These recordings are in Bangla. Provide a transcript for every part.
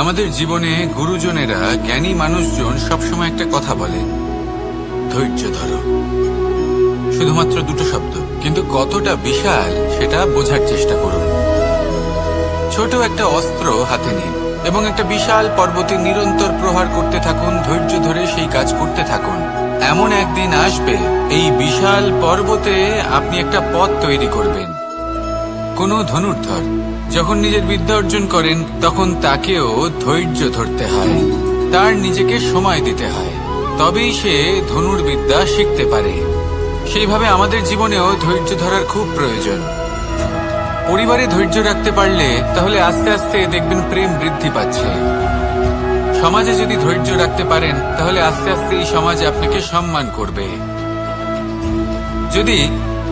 আমাদের জীবনে গুরুজনেরা, জ্ঞানী মানুষজন সবসময় একটা কথা বলে, ধৈর্য ধরো। শুধুমাত্র দুটো শব্দ, কিন্তু কতটা বিশাল সেটা বোঝার চেষ্টা করুন। ছোট একটা অস্ত্র হাতে নিন এবং একটা বিশাল পর্বতে নিরন্তর প্রহার করতে থাকুন। ধৈর্য ধরে সেই কাজ করতে থাকুন। এমন একদিন আসবে, এই বিশাল পর্বতে আপনি একটা পথ তৈরি করবেন। কোনো ধনুর্ধর যখন নিজের বিদ্যা অর্জন করেন, তখন তাকেও ধৈর্য ধরতে হয়, তার নিজেকে সময় দিতে হয়, তবেই সে ধনুর্বিদ্যা শিখতে পারে। সেইভাবে আমাদের জীবনেও ধৈর্য ধরার খুব প্রয়োজন। পরিবারে ধৈর্য রাখতে পারলে তাহলে আস্তে আস্তে দেখবেন প্রেম বৃদ্ধি পাচ্ছে। সমাজে যদি ধৈর্য রাখতে পারেন, তাহলে আস্তে আস্তে এই সমাজ আপনাকে সম্মান করবে। যদি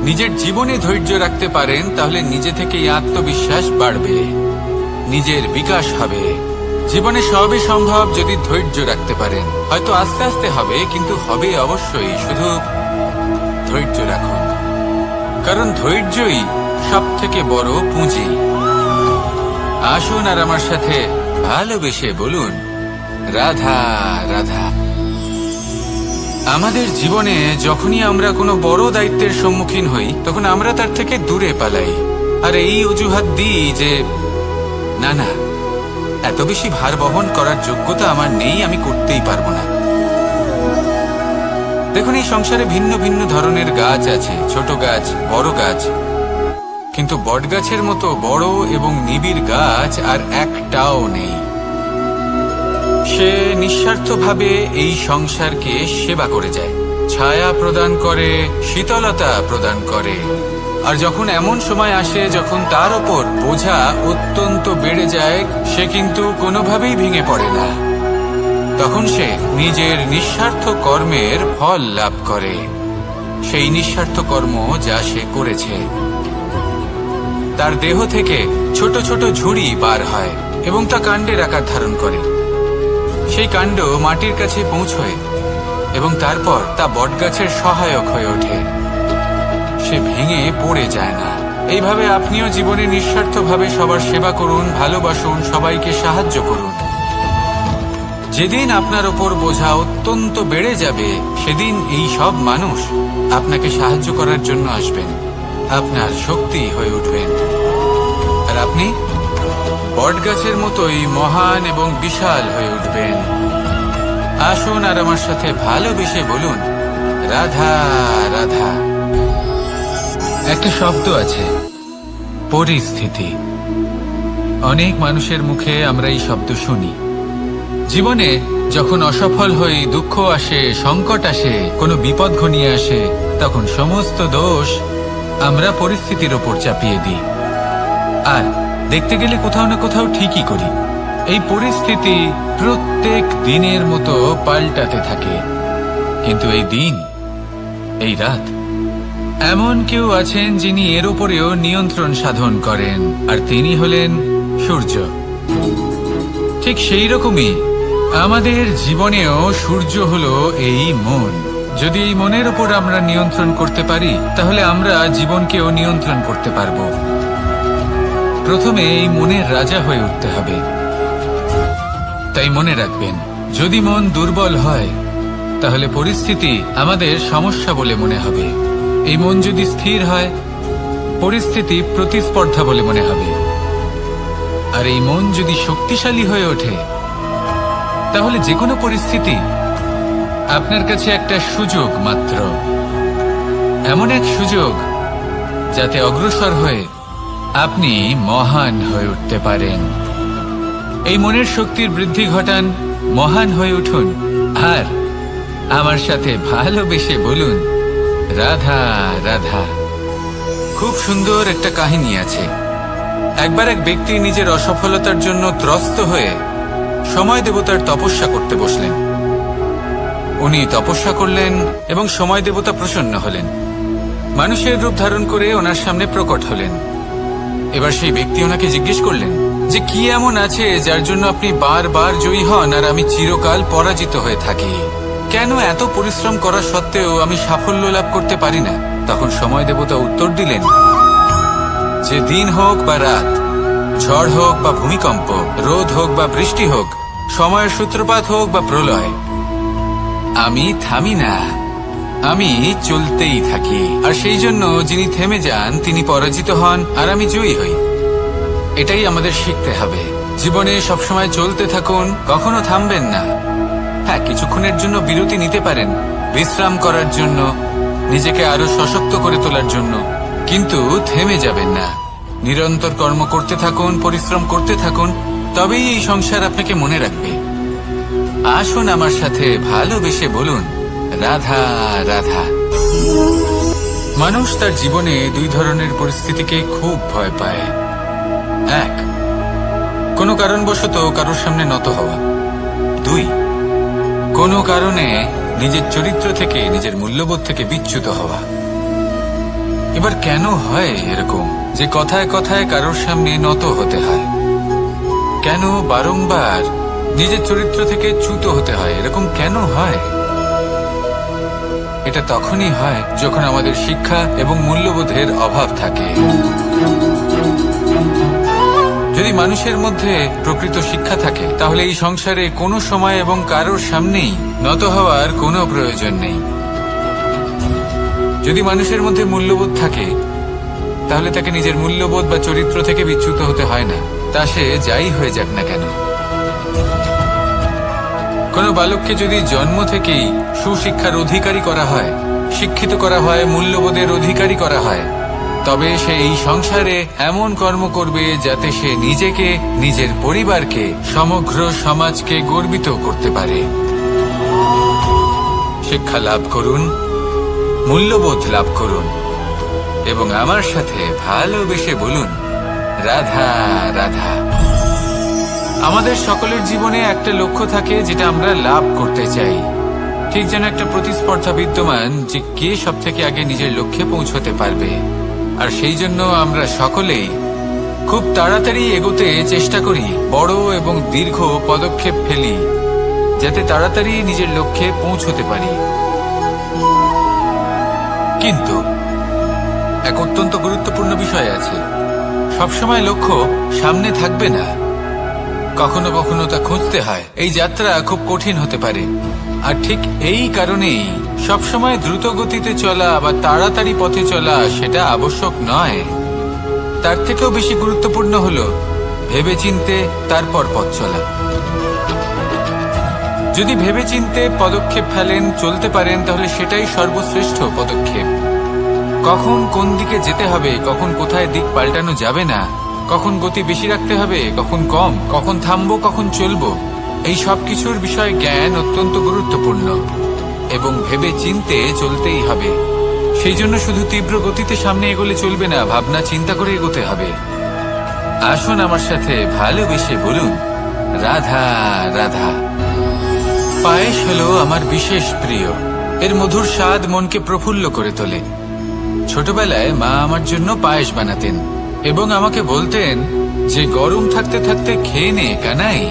নিজের জীবনে ধৈর্য রাখতে পারেন, তাহলে নিজে থেকেই আত্মবিশ্বাস বাড়বে, নিজের বিকাশ হবে। জীবনে সবই সম্ভব যদি ধৈর্য রাখতে পারেন। হয়তো আস্তে আস্তে হবে, কিন্তু হবে অবশ্যই। শুধু ধৈর্য রাখুন, কারণ ধৈর্যই সব থেকে বড় পুঁজি। আসুন আর আমার সাথে ভালোবেসে বলুন, রাধা রাধা। আমাদের জীবনে যখনই আমরা কোনো বড় দায়িত্বের সম্মুখীন হই, তখন আমরা তার থেকে দূরে পালাই, আর এই অজুহাত দিই যে না না, এত বেশি ভার বহন করার যোগ্যতা আমার নেই, আমি করতেই পারবো না। দেখুন, এই সংসারে ভিন্ন ভিন্ন ধরনের গাছ আছে, ছোট গাছ, বড় গাছ, কিন্তু বটগাছের মতো বড় এবং নিবিড় গাছ আর একটাও নেই। সে নিঃস্বার্থভাবে এই সংসারকে সেবা করে যায়, ছায়া প্রদান করে, শীতলতা প্রদান করে। আর যখন এমন সময় আসে যখন তার ওপর বোঝা অত্যন্ত বেড়ে যায়, সে কিন্তু কোনোভাবেই ভেঙে পড়ে না। তখন সে নিজের নিঃস্বার্থ কর্মের ফল লাভ করে, সেই নিঃস্বার্থ কর্ম যা সে করেছে। তার দেহ থেকে ছোট ছোট ঝুড়ি বার হয় এবং তা কাণ্ডের আকার ধারণ করে। সেই কাণ্ড মাটির কাছে পৌঁছয় এবং তারপর তা বটগাছের সহায়ক হয়ে ওঠে। সে ভেঙে পড়ে যায় না। এইভাবে আপনিও জীবনে নিঃস্বার্থভাবে সবার সেবা করুন, ভালোবাসুন, সবাইকে সাহায্য করুন। যেদিন আপনার ওপর বোঝা অত্যন্ত বেড়ে যাবে, সেদিন এই সব মানুষ আপনাকে সাহায্য করার জন্য আসবেন, আপনার শক্তি হয়ে উঠবেন, আর আপনি বটগাছের মতোই মহান এবং বিশাল হয়ে উঠবেন। আসুন আর আমার সাথে ভালোবেসে বলুন, রাধা রাধা। একটা শব্দ আছে, পরিস্থিতি। অনেক মানুষের মুখে আমরা এই শব্দ শুনি। জীবনে যখন অসফল হই, দুঃখ আসে, সংকট আসে, কোনো বিপদ ঘনিয়ে আসে, তখন সমস্ত দোষ আমরা পরিস্থিতির ওপর চাপিয়ে দিই, আর দেখতে গেলে কোথাও না কোথাও ঠিকই করি। এই পরিস্থিতি প্রত্যেক দিনের মতো পাল্টাতে থাকে, কিন্তু এই দিন, এই রাত, এমন কেউ আছেন যিনি এর উপরেও নিয়ন্ত্রণ সাধন করেন, আর তিনি হলেন সূর্য। ঠিক সেই রকমই আমাদের জীবনেও সূর্য হলো এই মন। যদি এই মনের উপর আমরা নিয়ন্ত্রণ করতে পারি, তাহলে আমরা জীবনকেও নিয়ন্ত্রণ করতে পারবো। প্রথমে এই মনের রাজা হয়ে উঠতে হবে। তাই মনে রাখবেন, যদি মন দুর্বল হয়, তাহলে পরিস্থিতি আমাদের সমস্যা বলে মনে হবে। এই মন যদি স্থির হয়, পরিস্থিতি প্রতিস্পর্ধা বলে মনে হবে। আর এই মন যদি শক্তিশালী হয়ে ওঠে, তাহলে যে কোনো পরিস্থিতি আপনার কাছে একটা সুযোগ মাত্র, এমন এক সুযোগ যাতে অগ্রসর হয়ে আপনি মহান হয়ে উঠতে পারেন। এই মনের শক্তির বৃদ্ধি ঘটান, মহান হয়ে উঠুন, আর আমার সাথে ভালোবেসে বলুন, রাধা রাধা। খুব সুন্দর একটা কাহিনী আছে। একবার এক ব্যক্তি নিজের অসফলতার জন্য ত্রস্ত হয়ে সময় দেবতার তপস্যা করতে বসলেন। উনি তপস্যা করলেন এবং সময় দেবতা প্রসন্ন হলেন, মানুষের রূপ ধারণ করে ওনার সামনে প্রকট হলেন। এবার সেই ব্যক্তি ওনাকে জিজ্ঞেস করলেন যে কি এমন আছে যার জন্য আপনি বারবার জয়ী হন আর আমি চিরকাল পরাজিত হয়ে থাকি? কেন এত পরিশ্রম করা সত্ত্বেও আমি সাফল্য লাভ করতে পারি না? তখন সময় দেবতা উত্তর দিলেন যে দিন হোক বা রাত, ঝড় হোক বা ভূমিকম্প, রোদ হোক বা বৃষ্টি হোক, সময়ের সূত্রপাত হোক বা প্রলয়, আমি থামি না, আমি চলতেই থাকি। আর সেই জন্য যিনি থেমে যান তিনি পরাজিত হন, আর আমি জয়ী হই। এটাই আমাদের শিখতে হবে। জীবনে সবসময় চলতে থাকুন, কখনো থামবেন না। হ্যাঁ, কিছুক্ষণের জন্য বিরতি নিতে পারেন, বিশ্রাম করার জন্য, নিজেকে আরো সশক্ত করে তোলার জন্য, কিন্তু থেমে যাবেন না। নিরন্তর কর্ম করতে থাকুন, পরিশ্রম করতে থাকুন, তবেই এই সংসার আপনাকে মনে রাখবে। আসুন আমার সাথে ভালোবেসে বলুন, রাধা রাধা। মানুষ তার জীবনে দুই ধরনের পরিস্থিতিকে খুব ভয় পায়। এক, কোনো কারণবশত কারোর সামনে নত হওয়া। দুই, কোনো কারণে নিজের চরিত্র থেকে, নিজের মূল্যবোধ থেকে বিচ্যুত হওয়া। এবার কেন হয় এরকম যে কথায় কথায় কারোর সামনে নত হতে হয়? কেন বারংবার নিজের চরিত্র থেকে চ্যুত হতে হয়? এরকম কেন হয়? এটা তখনই হয় যখন আমাদের শিক্ষা এবং মূল্যবোধের অভাব থাকে। যদি মানুষের মধ্যে প্রকৃত শিক্ষা থাকে, তাহলে এই সংসারে কোনো সময় এবং কারোর সামনেই নত হওয়ার কোনো প্রয়োজন নেই। যদি মানুষের মধ্যে মূল্যবোধ থাকে, তাহলে তাকে নিজের মূল্যবোধ বা চরিত্র থেকে বিচ্যুত হতে হয় না, তা সে যাই হয়ে যাক না কেন। কোনো বালককে যদি জন্ম থেকেই সুশিক্ষার অধিকারী করা হয়, শিক্ষিত করা হয়, মূল্যবোধের অধিকারী করা হয়, তবে সে এই সংসারে এমন কর্ম করবে যাতে সে নিজেকে, নিজের পরিবারকে, সমগ্র সমাজকে গর্বিত করতে পারে। শিক্ষা লাভ করুন, মূল্যবোধ লাভ করুন, এবং আমার সাথে ভালোবেসে বলুন, রাধা রাধা। আমাদের সকলের জীবনে একটা লক্ষ্য থাকে যেটা আমরা লাভ করতে চাই। ঠিক যেন একটা প্রতিস্পর্ধা বিদ্যমান যে কে সব থেকে আগে নিজের লক্ষ্যে পৌঁছতে পারবে। আর সেই জন্য আমরা সকলেই খুব তাড়াতাড়ি এগোতে চেষ্টা করি, বড় এবং দীর্ঘ পদক্ষেপ ফেলি, যাতে তাড়াতাড়ি নিজের লক্ষ্যে পৌঁছতে পারি। কিন্তু এক অত্যন্ত গুরুত্বপূর্ণ বিষয় আছে, সবসময় লক্ষ্য সামনে থাকবে না, কখনো কখনো তা খুঁজতে হয়। এই যাত্রা খুব কঠিন হতে পারে, আর ঠিক এই কারণেই সবসময় দ্রুত গতিতে চলা বা তাড়াতাড়ি পথে চলা সেটা আবশ্যক নয়। তার থেকেও বেশি গুরুত্বপূর্ণ হলো ভেবেচিন্তে তারপর পথ চলা। যদি ভেবেচিন্তে পদক্ষেপ ফেলেন, চলতে পারেন, তাহলে সেটাই সর্বশ্রেষ্ঠ পদক্ষেপ। কখন কোন দিকে যেতে হবে, কখন কোথায় দিক পাল্টানো যাবে না, কখন গতি বেশি রাখতে হবে, কখন কম, কখন থামবো, কখন চলবো, এই সব কিছুর বিষয়ে জ্ঞান অত্যন্ত গুরুত্বপূর্ণ এবং ভেবে চিন্তে চলতেই হবে। সেই জন্য শুধু তীব্র গতিতে সামনে এগোলে চলবে না, ভাবনা চিন্তা করে এগোতে হবে। আসুন আমার সাথে ভালোবেসে বলুন, রাধা রাধা। পায়েস হলো আমার বিশেষ প্রিয়। এর মধুর স্বাদ মনকে প্রফুল্ল করে তোলে। ছোটবেলায় মা আমার জন্য পায়েস বানাতেন এবং আমাকে বলতেন যে গরম থাকতে থাকতে খেয়ে নে কানাই,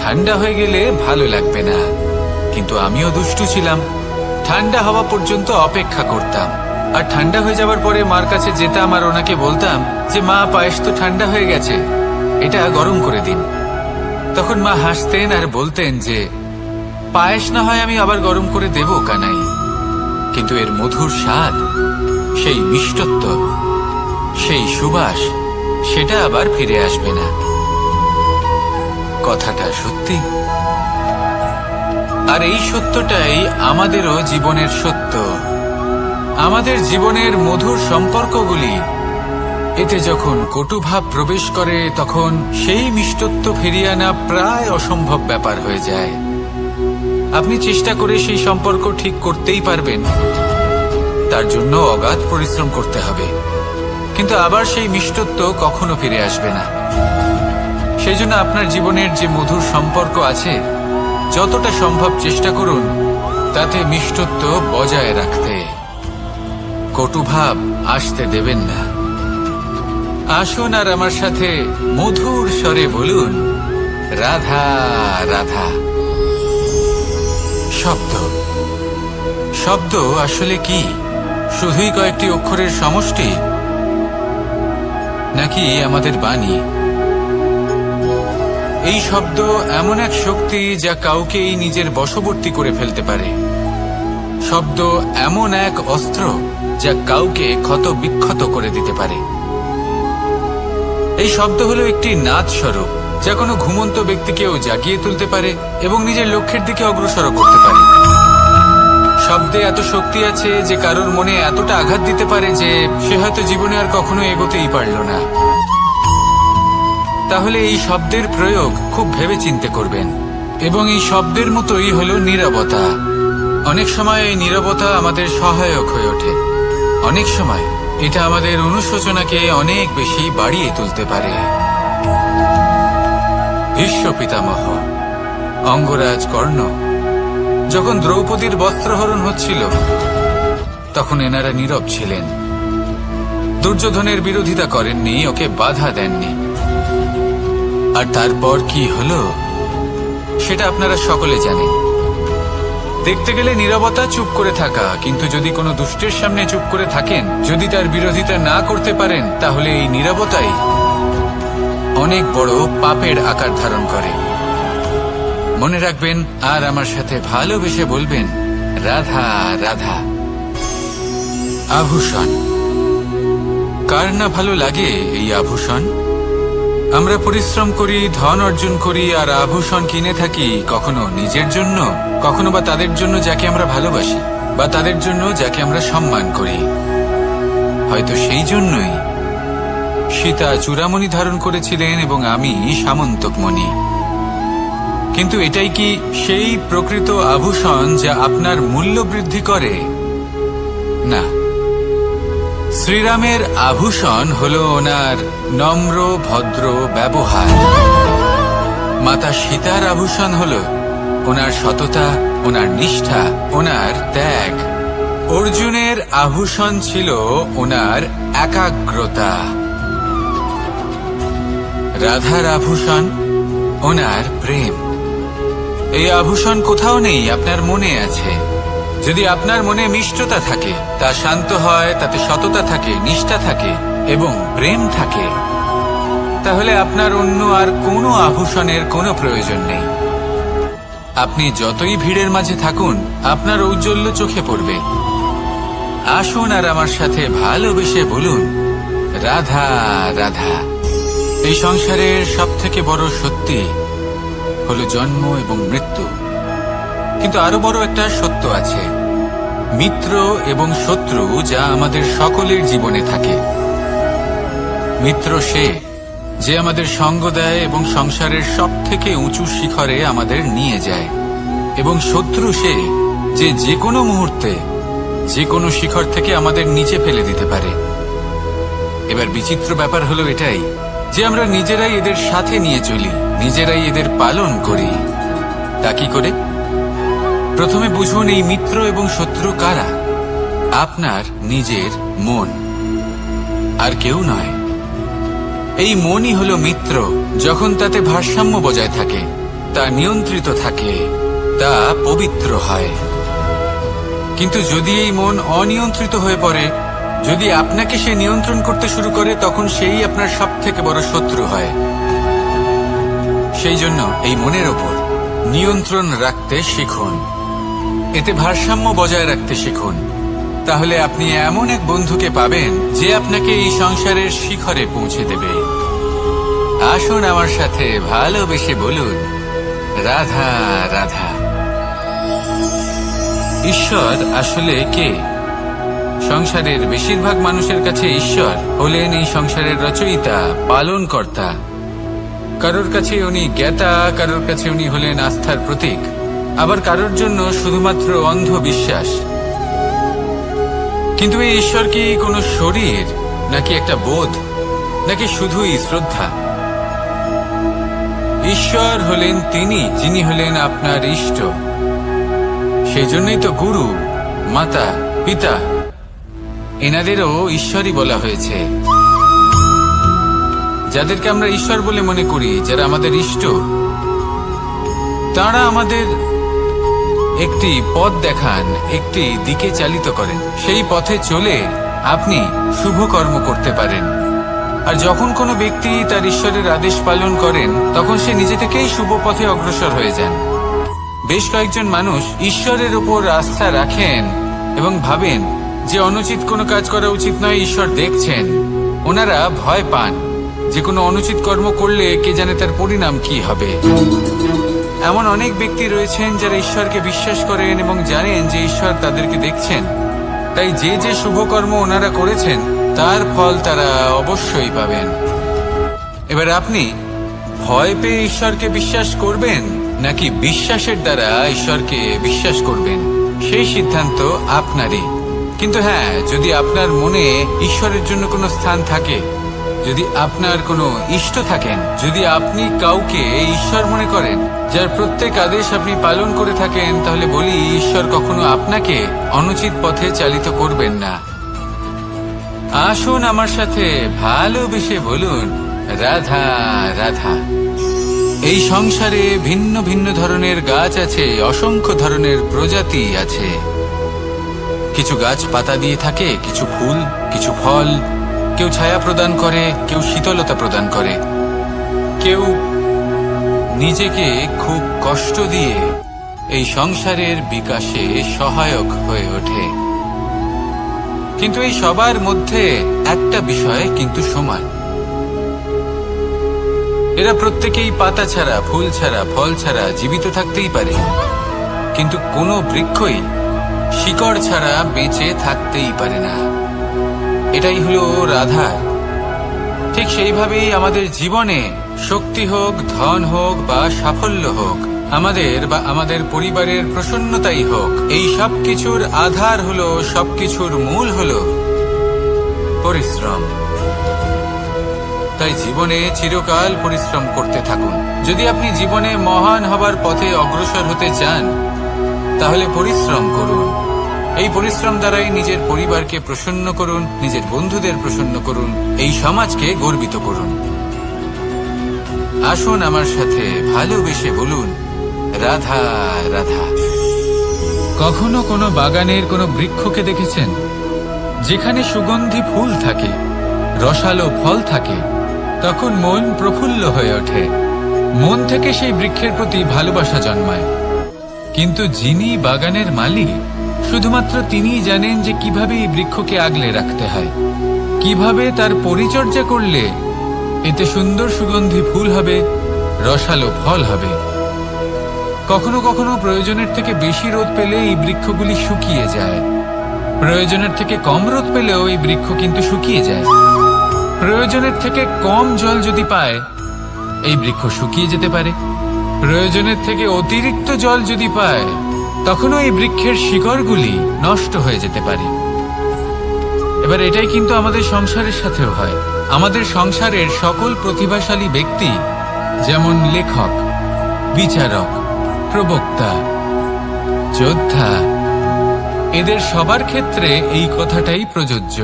ঠান্ডা হয়ে গেলে ভালো লাগবে না। কিন্তু আমিও দুষ্টু ছিলাম, ঠান্ডা হওয়া পর্যন্ত অপেক্ষা করতাম, আর ঠান্ডা হয়ে যাবার পরে মার কাছে যেতাম আর ওনাকে বলতাম যে মা, পায়েস তো ঠান্ডা হয়ে গেছে, এটা গরম করে দিন। তখন মা হাসতেন আর বলতেন যে পায়েস না হয় আমি আবার গরম করে দেব কানাই, কিন্তু এর মধুর স্বাদ, সেই মিষ্টত্ব, সেই সুবাস, সেটা আবার ফিরে আসবে না। কথাটা সত্যি, আর এই সত্যটাই আমাদেরও জীবনের সত্য। আমাদের জীবনের মধুর সম্পর্কগুলি, এতে যখন কটুভাব প্রবেশ করে, তখন সেই মিষ্টত্ব ফিরিয়ে আনা প্রায় অসম্ভব ব্যাপার হয়ে যায়। আপনি চেষ্টা করে সেই সম্পর্ক ঠিক করতেই পারবেন, তার জন্য অগাধ পরিশ্রম করতে হবে, কিন্তু আবার সেই মিষ্টত্ব কখনো ফিরে আসবে না। সেই জন্য আপনার জীবনের যে মধুর সম্পর্ক আছে, যতটা সম্ভব চেষ্টা করুন তাতে মিষ্টত্ব বজায় রাখতে। কটুভাব আসতে দেবেন না। আসুন আর আমার সাথে মধুর স্বরে বলুন, রাধা রাধা। শব্দ, শব্দ আসলে কি? শুধুই কয়েকটি অক্ষরের সমষ্টি, নাকি আমাদের বাণী, এই শব্দ এমন এক শক্তি যা কাউকেই নিজের বশবর্তী করে ফেলতে পারে। শব্দ এমন এক অস্ত্র যা কাউকে ক্ষত বিক্ষত করে দিতে পারে। এই শব্দ হলো একটি নাদ স্বরূপ যা কোনো ঘুমন্ত ব্যক্তিকেও জাগিয়ে তুলতে পারে এবং নিজের লক্ষ্যের দিকে অগ্রসর করতে পারে। শব্দে এত শক্তি আছে যে কারোর মনে এতটা আঘাত দিতে পারে যে সে হয়তো জীবনে আর কখনো এগোতেই পারল না। তাহলে এই শব্দের প্রয়োগ খুব ভেবেচিন্তে করবেন। এবং এই শব্দের মতোই হলো নীরবতা। অনেক সময় এই নীরবতা আমাদের সহায়ক হয়ে ওঠে। অনেক সময় এটা আমাদের অনুশোচনাকে অনেক বেশি বাড়িয়ে তুলতে পারে। ভীষ্ম পিতামহ, অঙ্গরাজ কর্ণ যখন দ্রৌপদীর বস্ত্রহরণ হচ্ছিল তখন এনারা নীরব ছিলেন। দুর্যোধনের বিরোধিতা করেননি, ওকে বাধা দেননি। আর তারপর কি হলো সেটা আপনারা সকলে জানেন। দেখতে গেলে নীরবতা চুপ করে থাকা, কিন্তু যদি কোনো দুষ্টের সামনে চুপ করে থাকেন, যদি তার বিরোধিতা না করতে পারেন, তাহলে এই নীরবতাই অনেক বড় পাপের আকার ধারণ করে। মনে রাখবেন আর আমার সাথে ভালোবেসে বলবেন, রাধা রাধা। আভূষণ, কার না ভালো লাগে এই আভূষণ? আমরা পরিশ্রম করি, ধন অর্জন করি আর আভূষণ কিনে থাকি, কখনো নিজের জন্য, কখনো বা তাদের জন্য যাকে আমরা ভালোবাসি, বা তাদের জন্য যাকে আমরা সম্মান করি। হয়তো সেই জন্যই সীতা চূড়ামণি ধারণ করেছিলেন এবং আমি সামন্তকমণি। কিন্তু এটাই কি সেই প্রকৃত আভূষণ যা আপনার মূল্য বৃদ্ধি করে? না। শ্রীরামের আভূষণ হলো ওনার নম্র ভদ্র ব্যবহার। মাতা সীতার আভূষণ হলো ওনার সততা, ওনার নিষ্ঠা, ওনার ত্যাগ। অর্জুনের আভূষণ ছিল ওনার একাগ্রতা। রাধার আভূষণ ওনার প্রেম। এই আভূষণ কোথাও নেই, আপনার মনে আছে। যদি আপনার মনে মিষ্টতা থাকে, তা শান্ত হয়, তাতে সততা থাকে, নিষ্ঠা থাকে এবং প্রেম থাকে, তাহলে আপনার অন্য আর কোনো আভূষণের কোনো প্রয়োজন নেই। আপনি যতই ভিড়ের মাঝে থাকুন, আপনার ঔজ্জ্বল্য চোখে পড়বে। আসুন আর আমার সাথে ভালোবেসে বলুন, রাধা রাধা। এই সংসারের সব থেকে বড় সত্যি হলো জন্ম এবং মৃত্যু, কিন্তু আরো বড় একটা সত্য আছে, মিত্র এবং শত্রু, যা আমাদের সকলের জীবনে থাকে। মিত্র সে যে আমাদের সঙ্গ দেয় এবং সংসারের সব থেকে উঁচু শিখরে আমাদের নিয়ে যায়, এবং শত্রু সে যে যে কোনো মুহূর্তে যে কোনো শিখর থেকে আমাদের নিচে ফেলে দিতে পারে। এবার বিচিত্র ব্যাপার হলো এটাই যে আমরা নিজেরাই এদের সাথে নিয়ে চলি, নিজেরাই এদের পালন করি। তা কি করে? প্রথমে বুঝুন এই মিত্র এবং শত্রু কারা। আপনার নিজের মন, আর কেউ নয়। এই মনই হলো মিত্র যখন তাতে ভারসাম্য বজায় থাকে, তা নিয়ন্ত্রিত থাকে, তা পবিত্র হয়। কিন্তু যদি এই মন অনিয়ন্ত্রিত হয়ে পড়ে, যদি আপনাকে সে নিয়ন্ত্রণ করতে শুরু করে, তখন সেই আপনার সব থেকে বড় শত্রু হয়। সেই জন্য এই মনের ওপর নিয়ন্ত্রণ রাখতে শিখুন, এতে ভারসাম্য বজায় রাখতে শিখুন। তাহলে আপনি এমন এক বন্ধুকে পাবেন যে আপনাকে এই সংসারের শিখরে পৌঁছে দেবে। আসুন আমার সাথে ভালোবেসে বলুন, রাধা রাধা। ঈশ্বর আসলে কে? সংসারের বেশিরভাগ মানুষের কাছে ঈশ্বর হলেন এই সংসারের রচয়িতা, পালনকর্তা। কারোর কাছে উনি জ্ঞাতা, কারোর কাছে উনি হলেন আস্থার প্রতীক, আবার কারোর জন্য শুধুমাত্র অন্ধ বিশ্বাস। কিন্তু এই ঈশ্বর কি কোনো শরীর, নাকি একটা বোধ, নাকি শুধুই শ্রদ্ধা? ঈশ্বর হলেন তিনি যিনি হলেন আপনার ইষ্ট। সেই জন্যই তো গুরু, মাতা, পিতা এনাদেরও ঈশ্বরই বলা হয়েছে। যাদেরকে আমরা ঈশ্বর বলে মনে করি, যারা আমাদের ইষ্ট, তারা আমাদের একটি পথ দেখান, একটি দিকে চালিত করেন। সেই পথে চলে আপনি শুভ কর্ম করতে পারেন। আর যখন কোনো ব্যক্তি তার ঈশ্বরের আদেশ পালন করেন তখন সে নিজে থেকেই শুভ পথে অগ্রসর হয়ে যান। বেশ কয়েকজন মানুষ ঈশ্বরের উপর আস্থা রাখেন এবং ভাবেন যে অনুচিত কোনো কাজ করা উচিত নয়, ঈশ্বর দেখছেন। ওনারা ভয় পান যে কোনো অনুচিত কর্ম করলে কে জানে তার পরিণাম কি হবে। এমন অনেক ব্যক্তি রয়েছেন যারা ঈশ্বরকে বিশ্বাস করেন এবং জানেন যে ঈশ্বর তাদেরকে দেখছেন, তাই যে যে শুভ কর্ম ওনারা করেছেন তার ফল তারা অবশ্যই পাবেন। এবার আপনি ভয় পেয়ে ঈশ্বরকে বিশ্বাস করবেন নাকি বিশ্বাসের দ্বারা ঈশ্বরকে বিশ্বাস করবেন, সেই সিদ্ধান্ত আপনারই। কিন্তু হ্যাঁ, যদি আপনার মনে ঈশ্বরের জন্য কোনো স্থান থাকে, যদি আপনার কোনো ইষ্ট থাকেন, যদি আপনি কাউকে ঈশ্বর মনে করেন যার প্রত্যেক আদেশ আপনি পালন করে থাকেন, তাহলে বলি ঈশ্বর কখনো আপনাকে অনুচিত পথে চালিত করবেন না। আসুন আমার সাথে ভালোবেসে বলুন, রাধা রাধা। এই সংসারে ভিন্ন ভিন্ন ধরনের গাছ আছে, অসংখ্য ধরনের প্রজাতি আছে। কিছু গাছ পাতা দিয়ে থাকে, কিছু ফুল, কিছু ফল। কেউ ছায়া প্রদান করে, কেউ শীতলতা প্রদান করে, কেউ নিজেকে খুব কষ্ট দিয়ে এই সংসারের বিকাশে সহায়ক হয়ে ওঠে। কিন্তু এই সবার মধ্যে একটা বিষয় কিন্তু সমান, এরা প্রত্যেকেই পাতা ছাড়া, ফুল ছাড়া, ফল ছাড়া জীবিত থাকতেই পারে, কিন্তু কোনো বৃক্ষই শিকড় ছাড়া বেঁচে থাকতেই পারে না। এটাই হলো রাধার। ঠিক সেইভাবেই আমাদের জীবনে শক্তি হোক, ধন হোক বা সাফল্য হোক, আমাদের পরিবারের প্রসন্নতাই হোক, এই সব কিছুর আধার হলো, সবকিছুর মূল হলো পরিশ্রম। তাই জীবনে চিরকাল পরিশ্রম করতে থাকুন। যদি আপনি জীবনে মহান হবার পথে অগ্রসর হতে চান, তাহলে পরিশ্রম করুন। এই পরিশ্রম দ্বারাই নিজের পরিবারকে প্রসন্ন করুন, নিজের বন্ধুদের প্রসন্ন করুন, এই সমাজকে গর্বিত করুন। আসুন আমার সাথে ভালোবেসে বলুন, রাধা রাধা। কখনো কোনো বাগানের কোনো বৃক্ষকে দেখেছেন যেখানে সুগন্ধি ফুল থাকে, রসালো ফল থাকে? তখন মন প্রফুল্ল হয়ে ওঠে, মন থেকে সেই বৃক্ষের প্রতি ভালোবাসা জন্মায়। কিন্তু যিনি বাগানের মালিক, শুধুমাত্র তিনিই জানেন যে কিভাবে এই বৃক্ষকে আগলে রাখতে হয়, কিভাবে তার পরিচর্যা করলে এতে সুন্দর সুগন্ধি ফুল হবে, রসালো ফল হবে। কখনো কখনো প্রয়োজনের থেকে বেশি রোদ পেলে এই বৃক্ষগুলি শুকিয়ে যায়, প্রয়োজনের থেকে কম রোদ পেলেও এই বৃক্ষ কিন্তু শুকিয়ে যায়। প্রয়োজনের থেকে কম জল যদি পায়, এই বৃক্ষ শুকিয়ে যেতে পারে। প্রয়োজনের থেকে অতিরিক্ত জল যদি পায়, তখনও এই বৃক্ষের শিকড়গুলি নষ্ট হয়ে যেতে পারে। এবার এটাই কিন্তু আমাদের সংসারের সাথেও হয়। আমাদের সংসারের সকল প্রতিভাশালী ব্যক্তি, যেমন লেখক, বিচারক, প্রবক্তা, যোদ্ধা, এদের সবার ক্ষেত্রে এই কথাটাই প্রযোজ্য।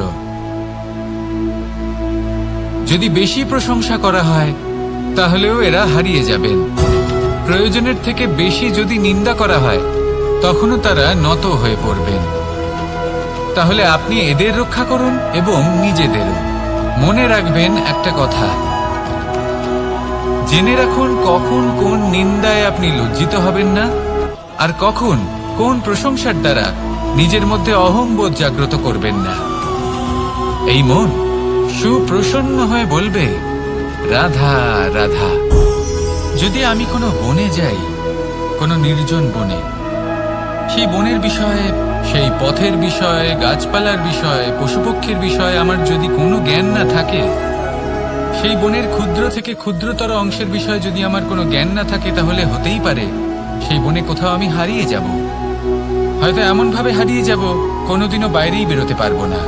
যদি বেশি প্রশংসা করা হয়, তাহলেও এরা হারিয়ে যাবেন। প্রয়োজনের থেকে বেশি যদি নিন্দা করা হয়, তখনও তারা নত হয়ে পড়বেন। তাহলে আপনি এদের রক্ষা করুন এবং নিজেদেরও। মনে রাখবেন একটা কথা, জেনে রাখুন কখন কোন নিন্দায় আপনি লজ্জিত হবেন না, আর কখন কোন প্রশংসার দ্বারা নিজের মধ্যে অহংবোধ জাগ্রত করবেন না। এই মন সুপ্রসন্ন হয়ে বলবে, রাধা রাধা। যদি আমি কোনো বনে যাই, কোনো নির্জন বনে, সেই বনের বিষয়ে, সেই পথের বিষয়ে, গাছপালার বিষয়ে, পশুপক্ষীর বিষয়ে আমার যদি কোনো জ্ঞান না থাকে, সেই বনের ক্ষুদ্র থেকে ক্ষুদ্রতর অংশের বিষয়ে যদি আমার কোনো জ্ঞান না থাকে, তাহলে হতেই পারে সেই বনে কোথাও আমি হারিয়ে যাব। হয়তো এমনভাবে হারিয়ে যাব, কোনোদিনও বাইরেই বেরোতে পারবো না।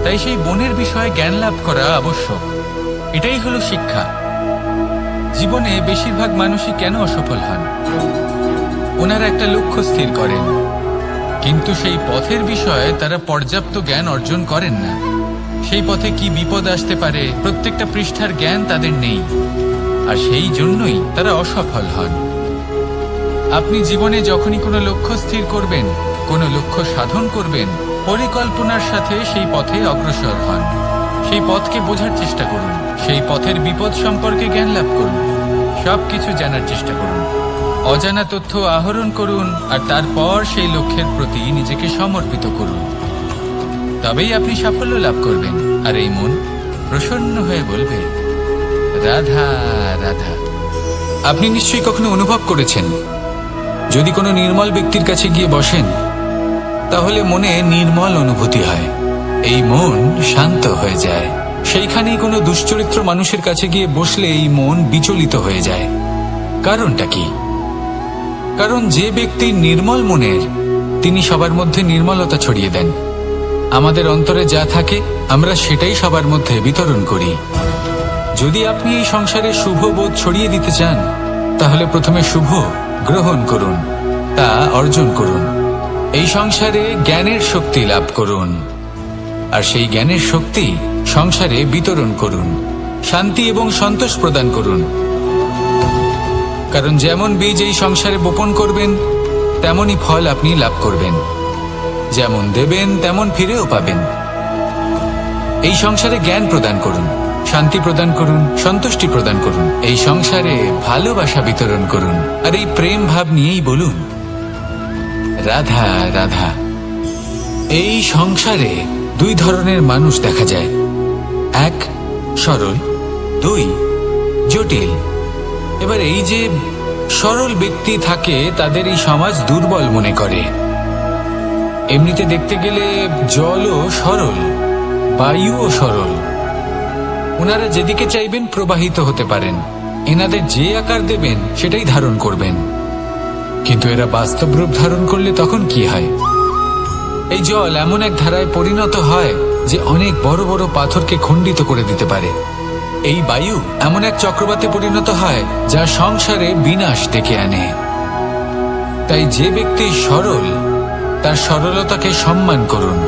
তাই সেই বনের বিষয়ে জ্ঞান লাভ করা আবশ্যক। এটাই হলো শিক্ষা। জীবনে বেশিরভাগ মানুষই কেন অসফল হন? ওনারা একটা লক্ষ্য স্থির করেন, কিন্তু সেই পথের বিষয়ে তারা পর্যাপ্ত জ্ঞান অর্জন করেন না। সেই পথে কি বিপদ আসতে পারে প্রত্যেকটা পৃষ্ঠার জ্ঞান তাদের নেই, আর সেই জন্যই তারা অসফল হন। আপনি জীবনে যখনই কোনো লক্ষ্য স্থির করবেন, কোনো লক্ষ্য সাধন করবেন, পরিকল্পনার সাথে সেই পথে অগ্রসর হন। সেই পথকে বোঝার চেষ্টা করুন, সেই পথের বিপদ সম্পর্কে জ্ঞান লাভ করুন, সবকিছু জানার চেষ্টা করুন, অজানা তথ্য আহরণ করুন, আর তারপর সেই লক্ষ্যের প্রতি নিজেকে সমর্পিত করুন। তবেই আপনি সাফল্য লাভ করবেন। আর এই মন প্রসন্ন হয়ে বলবে, রাধা রাধা। আপনি নিশ্চয়ই কখনো অনুভব করেছেন, যদি কোনো নির্মল ব্যক্তির কাছে গিয়ে বসেন তাহলে মনে নির্মল অনুভূতি হয়, এই মন শান্ত হয়ে যায়। সেইখানেই কোনো দুশ্চরিত্র মানুষের কাছে গিয়ে বসলে এই মন বিচলিত হয়ে যায়। কারণটা কি? কারণ যে ব্যক্তি নির্মল মনের, তিনি সবার মধ্যে নির্মলতা ছড়িয়ে দেন। আমাদের অন্তরে যা থাকে আমরা সেটাই সবার মধ্যে বিতরণ করি। যদি আপনি এই সংসারে শুভ বোধ ছড়িয়ে দিতে চান, তাহলে প্রথমে শুভ গ্রহণ করুন, তা অর্জন করুন। এই সংসারে জ্ঞানের শক্তি লাভ করুন, আর সেই জ্ঞানের শক্তি সংসারে বিতরণ করুন। শান্তি এবং সন্তোষ প্রদান করুন, কারণ যেমন বীজ এই সংসারে বপন করবেন তেমনই ফল আপনি লাভ করবেন। যেমন দেবেন তেমন ফিরেও পাবেন। এই সংসারে জ্ঞান প্রদান করুন, শান্তি প্রদান করুন, সন্তুষ্টি প্রদান করুন। এই সংসারে ভালোবাসা বিতরণ করুন, আর এই প্রেম ভাব নিয়েই বলুন, রাধা রাধা। এই সংসারে দুই ধরনের মানুষ দেখা যায়, এক সরল, দুই জটিল। এবার এই যে সরল ব্যক্তি থাকে তাদের এই সমাজ দুর্বল মনে করে। এমনিতে দেখতে গেলে জলও সরল, বায়ুও সরল। ওনারা যেদিকে চাইবেন প্রবাহিত হতে পারেন, এনাদের যে আকার দেবেন সেটাই ধারণ করবেন। কিন্তু এরা বাস্তব রূপ ধারণ করলে তখন কি হয়? এই জল এমন এক ধারায় পরিণত হয় যে অনেক বড় বড় পাথরকে খণ্ডিত করে দিতে পারে। এই বায়ু এমন এক চক্রবাতে পরিণত হয় যা সংসারে বিনাশ ডেকে আনে। তাই যে ব্যক্তি সরল, তার সরলতাকে সম্মান করুন।